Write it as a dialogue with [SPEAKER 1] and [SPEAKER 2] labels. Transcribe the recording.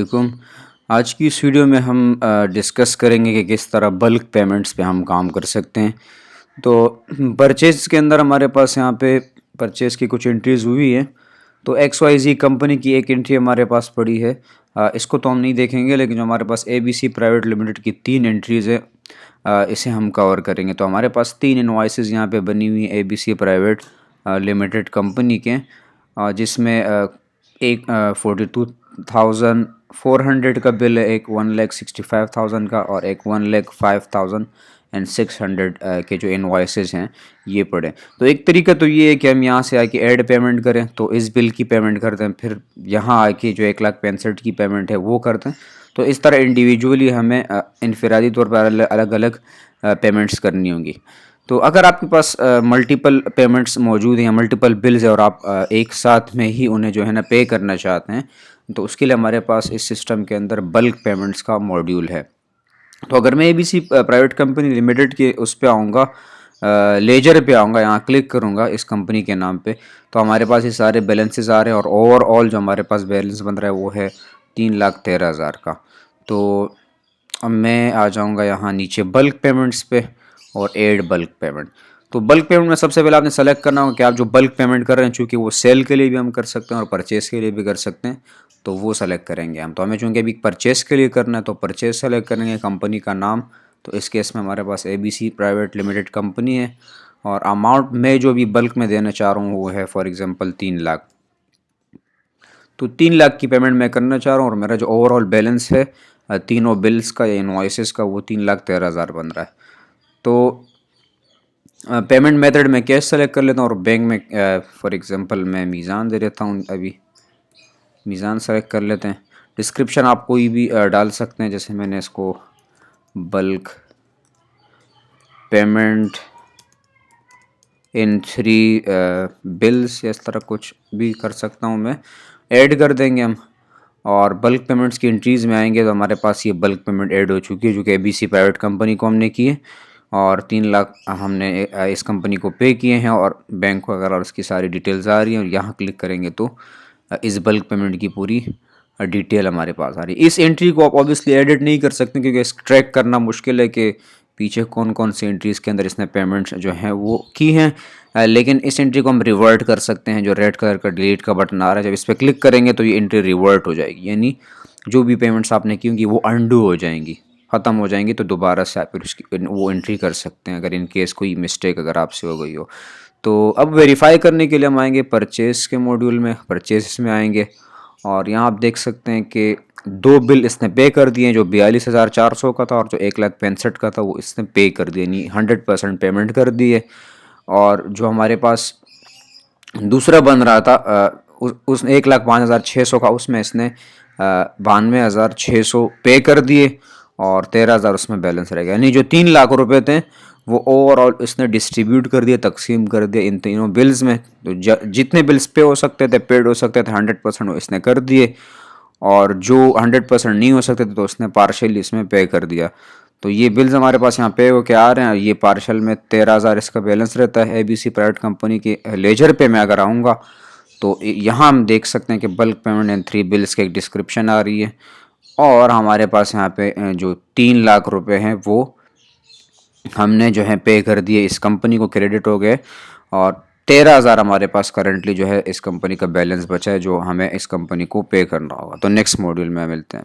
[SPEAKER 1] वालेकुम। आज की इस वीडियो में हम डिस्कस करेंगे कि किस तरह बल्क पेमेंट्स पे हम काम कर सकते हैं। तो परचेज़ के अंदर हमारे पास यहाँ पे परचेज़ की कुछ एंट्रीज़ हुई है। तो एक्स वाई जी कंपनी की एक एंट्री हमारे पास पड़ी है। इसको तो हम नहीं देखेंगे, लेकिन जो हमारे पास A B C private limited की 3 एंट्रीज़ है, इसे हम कवर करेंगे। तो हमारे पास 3 इनवॉइसेस यहाँ पे बनी हुई हैं A B C private limited company के, जिसमें एक 42,400 का बिल है, एक 1,65,000 का और एक 1,05,600 के जो इनवॉइसेस हैं ये पड़े। तो एक तरीका तो ये है कि हम यहाँ से आके ऐड पेमेंट करें, तो इस बिल की पेमेंट कर दें, फिर यहाँ आके जो 1,65,000 की पेमेंट है वो कर दें। तो इस तरह इंडिविजुअली हमें इनफरादी तौर पर अलग अलग पेमेंट्स करनी होंगी। तो अगर आपके पास मल्टीपल पेमेंट्स मौजूद हैं या मल्टीपल बिल्स है और आप एक साथ में ही उन्हें जो है ना पे करना चाहते हैं, तो उसके लिए हमारे पास इस सिस्टम के अंदर बल्क पेमेंट्स का मॉड्यूल है। तो अगर मैं एबीसी प्राइवेट कंपनी लिमिटेड के उस पे आऊँगा, लेजर पे आऊँगा, यहाँ क्लिक करूँगा इस कंपनी के नाम पे, तो हमारे पास ये सारे बैलेंसेस आ रहे हैं और ओवरऑल जो हमारे पास बैलेंस बन रहा है वो है 3,13,000 का। तो अब मैं आ जाऊँगा यहाँ नीचे बल्क पेमेंट्स पे और एड बल्क पेमेंट। तो बल्क पेमेंट में सबसे पहले आपने सेलेक्ट करना होगा कि आप जो बल्क पेमेंट कर रहे हैं, चूँकि वो सेल के लिए भी हम कर सकते हैं और परचेस के लिए भी कर सकते हैं, तो वो सेलेक्ट करेंगे हम। तो हमें चूँकि अभी परचेस के लिए करना है तो परचेस सेलेक्ट करेंगे, कंपनी का नाम। तो इस केस में हमारे पास एबीसी प्राइवेट लिमिटेड कंपनी है और अमाउंट मैं जो भी बल्क में देना चाह रहा हूँ वो है फॉर एग्जांपल 3 लाख। तो 3 लाख की पेमेंट मैं करना चाह रहा हूँ और मेरा जो ओवरऑल बैलेंस है तीनों बिल्स का या इनवॉइसेस का वो 3,13,000 बन रहा है। तो पेमेंट मेथड में कैश सेलेक्ट कर लेता हूँ और बैंक में फॉर एग्जांपल मैं मीज़ान दे देता हूँ। अभी मीज़ान सेलेक्ट कर लेते हैं। डिस्क्रिप्शन आप कोई भी डाल सकते हैं, जैसे मैंने इसको बल्क पेमेंट इन 3 बिल्स या इस तरह कुछ भी कर सकता हूँ मैं। ऐड कर देंगे हम और बल्क पेमेंट्स की एंट्रीज़ में आएंगे तो हमारे पास ये बल्क पेमेंट ऐड हो चुकी है, जो कि एबीसी प्राइवेट कंपनी को हमने की है और 3 लाख हमने इस कंपनी को पे किए हैं और बैंक वगैरह और उसकी सारी डिटेल्स आ रही हैं। और यहाँ क्लिक करेंगे तो इस बल्क पेमेंट की पूरी डिटेल हमारे पास आ रही है। इस एंट्री को आप ऑब्वियसली एडिट नहीं कर सकते क्योंकि इस ट्रैक करना मुश्किल है कि पीछे कौन कौन सी एंट्रीज़ के अंदर इसने पेमेंट्स जो हैं वो की हैं। लेकिन इस एंट्री को हम रिवर्ट कर सकते हैं। जो रेड कलर का डिलीट का बटन आ रहा है, जब इस पर क्लिक करेंगे तो ये एंट्री रिवर्ट हो जाएगी, यानी जो भी पेमेंट्स आपने की होंगी वो अंडू हो जाएंगी, ख़त्म हो जाएंगी। तो दोबारा से आप फिर उसकी वो एंट्री कर सकते हैं अगर इन केस कोई मिस्टेक अगर आपसे हो गई हो। तो अब वेरीफाई करने के लिए हम आएंगे परचेज़ के मॉड्यूल में, परचेज़ में आएंगे और यहाँ आप देख सकते हैं कि 2 बिल इसने पे कर दिए, जो 42,400 का था और जो 1,65,000 का था वो इसने पे कर दिया, यानी 100% पेमेंट कर दी है। और जो हमारे पास दूसरा बन रहा था उस 1,05,600 का, उसमें इसने 92,600 पे कर दिए और 13,000 उसमें बैलेंस रह गया, यानी जो 3 लाख रुपए थे वो ओवरऑल इसने डिस्ट्रीब्यूट कर दिया, तकसीम कर दिया इन तीनों बिल्स में। तो जितने बिल्स पे हो सकते थे, पेड हो सकते थे, 100% वो इसने कर दिए और जो 100% नहीं हो सकते थे तो उसने पार्शियली इसमें पे कर दिया। तो ये बिल्स हमारे पास यहाँ पे हो के आ रहे हैं। ये पार्शल में 13,000 इसका बैलेंस रहता है एबीसी प्राइवेट कंपनी के लेजर पे। मैं अगर आऊँगा तो यहाँ हम देख सकते हैं कि बल्क पेमेंट एंड 3 बिल्स की एक डिस्क्रिप्शन आ रही है और हमारे पास यहाँ पे जो 3 लाख रुपए हैं वो हमने जो है पे कर दिए, इस कंपनी को क्रेडिट हो गए और 13,000 हमारे पास करंटली जो है इस कंपनी का बैलेंस बचा है, जो हमें इस कंपनी को पे करना होगा। तो नेक्स्ट मॉड्यूल में मिलते हैं।